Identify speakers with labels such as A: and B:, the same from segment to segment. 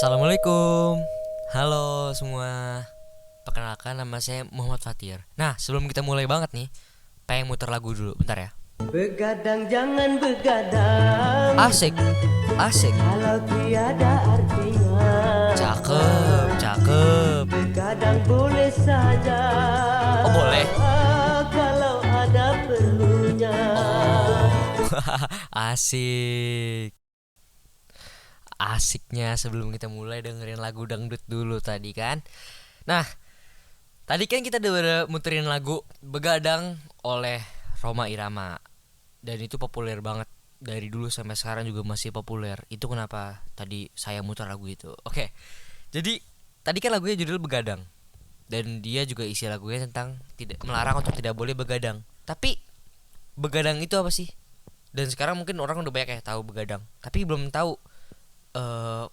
A: Assalamualaikum. Halo semua. Perkenalkan, nama saya Muhammad Fatir. Nah, sebelum kita mulai banget nih, pengen muter lagu dulu, bentar ya.
B: Begadang jangan begadang,
A: Asik, asik.
B: kalau tiada artinya.
A: Cakep, cakep.
B: Begadang boleh saja,
A: Oh, boleh.
B: kalau ada perlunya.
A: Oh, asik. Asiknya sebelum kita mulai dengerin lagu dangdut dulu tadi kan. Nah, tadi kan kita udah muterin lagu Begadang oleh Rhoma Irama. Dan itu populer banget. Dari dulu sampai sekarang juga masih populer. Itu kenapa tadi saya muter lagu itu. Oke. Jadi tadi kan lagunya judul Begadang. Dan dia juga isi lagunya tentang tidak melarang untuk tidak boleh begadang. Tapi begadang itu apa sih? Dan sekarang mungkin orang udah banyak yang tahu begadang, tapi belum tahu eh,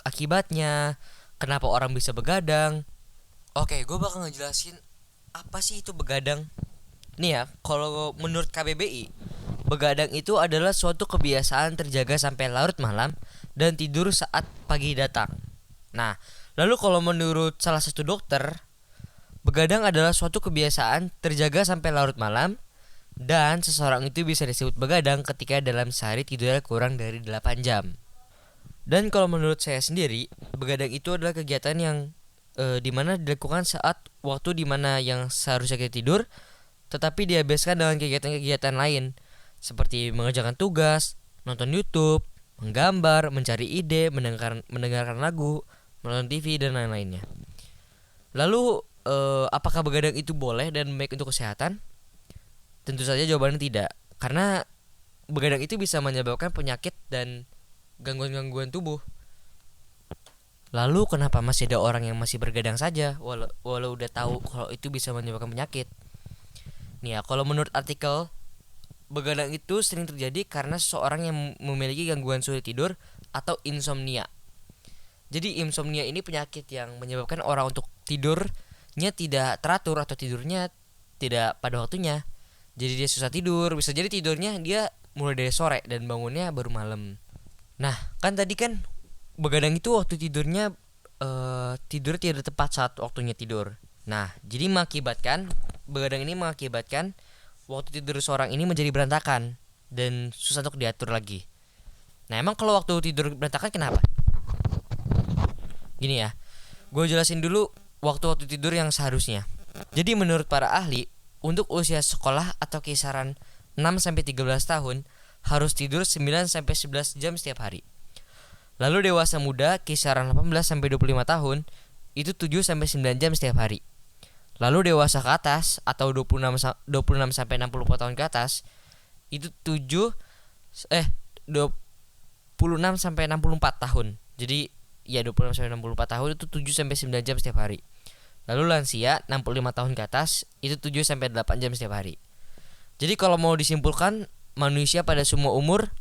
A: akibatnya, kenapa orang bisa begadang. Oke, gue bakal ngejelasin apa sih itu begadang. Nih ya, kalau menurut KBBI, begadang itu adalah suatu kebiasaan terjaga sampai larut malam dan tidur saat pagi datang. Nah, lalu kalau menurut salah satu dokter, begadang adalah suatu kebiasaan terjaga sampai larut malam dan seseorang itu bisa disebut begadang ketika dalam sehari tidurnya kurang dari 8 jam. Dan kalau menurut saya sendiri, begadang itu adalah kegiatan yang dimana dilakukan saat waktu dimana yang seharusnya kita tidur, tetapi dihabiskan dengan kegiatan-kegiatan lain seperti mengerjakan tugas, nonton YouTube, menggambar, mencari ide, mendengarkan lagu, menonton TV dan lain-lainnya. Lalu apakah begadang itu boleh dan baik untuk kesehatan? Tentu saja jawabannya tidak, karena begadang itu bisa menyebabkan penyakit dan gangguan-gangguan tubuh. Lalu kenapa masih ada orang yang masih bergadang saja walau udah tahu kalau itu bisa menyebabkan penyakit? Nih ya, kalau menurut artikel, begadang itu sering terjadi karena seseorang yang memiliki gangguan sulit tidur atau insomnia. Jadi insomnia ini penyakit yang menyebabkan orang untuk tidurnya tidak teratur atau tidurnya tidak pada waktunya. Jadi dia susah tidur, bisa jadi tidurnya dia mulai dari sore dan bangunnya baru malam. Nah, kan tadi kan begadang itu waktu tidurnya tidur tidak tepat saat waktunya tidur. Nah, jadi begadang ini mengakibatkan waktu tidur seorang ini menjadi berantakan dan susah untuk diatur lagi. Nah, emang kalau waktu tidur berantakan kenapa? Gini ya, gue jelasin dulu waktu tidur yang seharusnya. Jadi menurut para ahli, untuk usia sekolah atau kisaran 6 sampai 13 tahun harus tidur 9 sampai 11 jam setiap hari. Lalu dewasa muda kisaran 18 sampai 25 tahun itu 7 sampai 9 jam setiap hari. Lalu dewasa ke atas atau 26 sampai 64 tahun ke atas itu 26 sampai 64 tahun. Jadi ya 26 sampai 64 tahun itu 7 sampai 9 jam setiap hari. Lalu lansia 65 tahun ke atas itu 7 sampai 8 jam setiap hari. Jadi kalau mau disimpulkan, manusia pada semua umur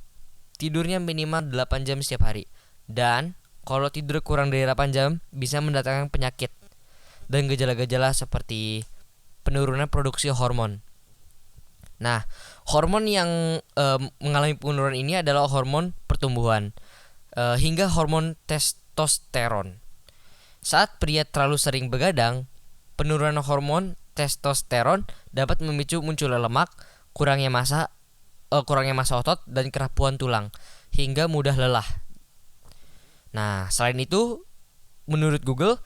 A: tidurnya minimal 8 jam setiap hari. Dan kalau tidur kurang dari 8 jam bisa mendatangkan penyakit dan gejala-gejala seperti penurunan produksi hormon. Nah, hormon yang mengalami penurunan ini adalah hormon pertumbuhan hingga hormon testosteron. Saat pria terlalu sering begadang, penurunan hormon testosteron dapat memicu munculnya lemak, kurangnya massa otot dan kerapuhan tulang hingga mudah lelah. Nah, selain itu, menurut Google,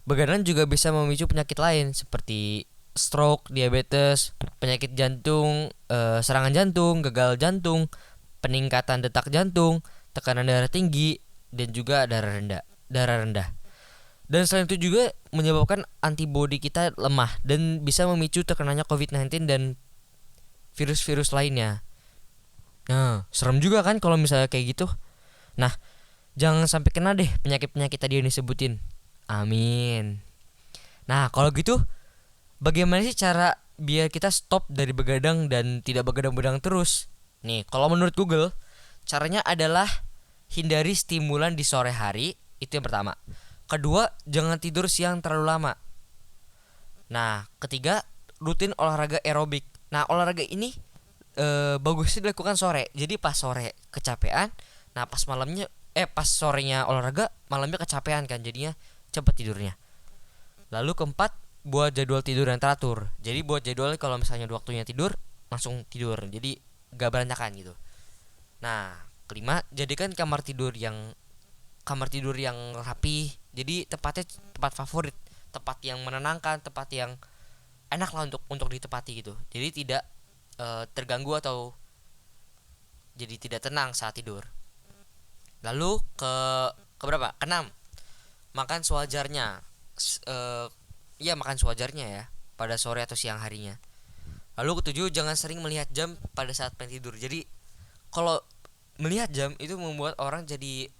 A: begadang juga bisa memicu penyakit lain seperti stroke, diabetes, penyakit jantung, serangan jantung, gagal jantung, peningkatan detak jantung, tekanan darah tinggi, dan juga darah rendah. Dan selain itu juga menyebabkan antibodi kita lemah dan bisa memicu terkenanya COVID-19 dan virus-virus lainnya. Nah, serem juga kan kalau misalnya kayak gitu. Nah, jangan sampai kena deh penyakit-penyakit tadi yang disebutin. Amin. Nah, kalau gitu bagaimana sih cara biar kita stop dari begadang dan tidak begadang-begadang terus? Nih, kalau menurut Google, caranya adalah hindari stimulan di sore hari, itu yang pertama. Kedua, jangan tidur siang terlalu lama. Nah, ketiga, rutin olahraga aerobik. Nah, olahraga ini bagusnya dilakukan sore. Jadi pas sore kecapean, nah pas malamnya pas sorenya olahraga, malamnya kecapean kan, jadinya cepet tidurnya. Lalu keempat, buat jadwal tidur yang teratur. Jadi buat jadwal kalau misalnya udah waktunya tidur, langsung tidur. Jadi gak berantakan gitu. Nah, kelima, jadikan kamar tidur yang rapi. Jadi tepatnya tempat favorit, tempat yang menenangkan, tempat yang enak lah untuk ditepati gitu. Jadi tidak terganggu atau jadi tidak tenang saat tidur. Lalu ke berapa? Keenam, makan sewajarnya. Iya, makan sewajarnya ya pada sore atau siang harinya. Lalu ketujuh, jangan sering melihat jam pada saat pengen tidur. Jadi kalau melihat jam itu membuat orang jadi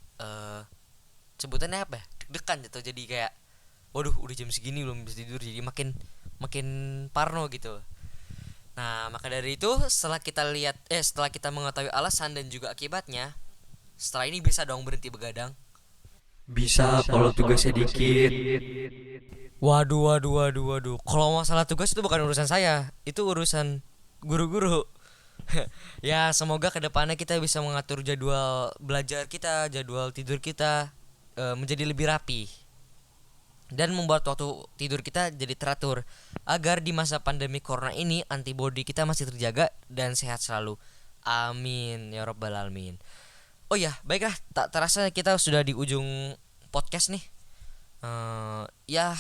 A: sebutannya apa ya, deg-degan gitu. Jadi kayak waduh, udah jam segini belum bisa tidur, jadi makin makin parno gitu. Nah, maka dari itu setelah kita mengetahui alasan dan juga akibatnya, setelah ini bisa dong berhenti begadang.
C: Bisa kalau tugasnya dikit.
A: Waduh, waduh, waduh, waduh. Kalau masalah tugas itu bukan urusan saya, itu urusan guru-guru. Ya, semoga kedepannya kita bisa mengatur jadwal belajar kita, jadwal tidur kita menjadi lebih rapi dan membuat waktu tidur kita jadi teratur agar di masa pandemi corona ini antibodi kita masih terjaga dan sehat selalu. Amin ya rabbal alamin. Oh ya, baiklah, tak terasa kita sudah di ujung podcast nih. Ya,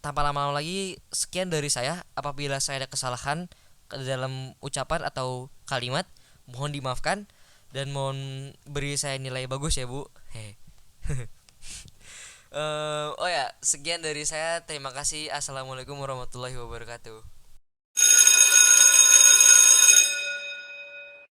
A: tanpa lama-lama lagi, sekian dari saya. Apabila saya ada kesalahan dalam ucapan atau kalimat, mohon dimaafkan dan mohon beri saya nilai bagus ya, Bu. Oh ya, sekian dari saya. Terima kasih. Assalamualaikum warahmatullahi wabarakatuh.